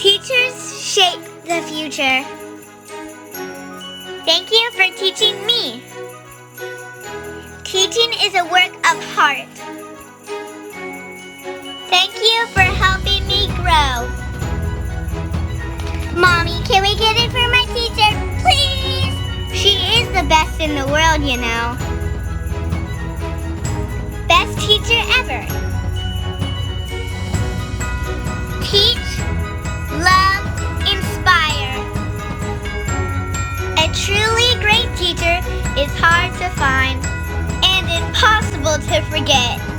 Teachers shape the future. Thank you for teaching me. Teaching is a work of heart. Thank you for helping me grow. Mommy, can we get it for my teacher, please? She is the best in the world, you know. Best teacher ever. Teach, love, inspire. A truly great teacher is hard to find and impossible to forget.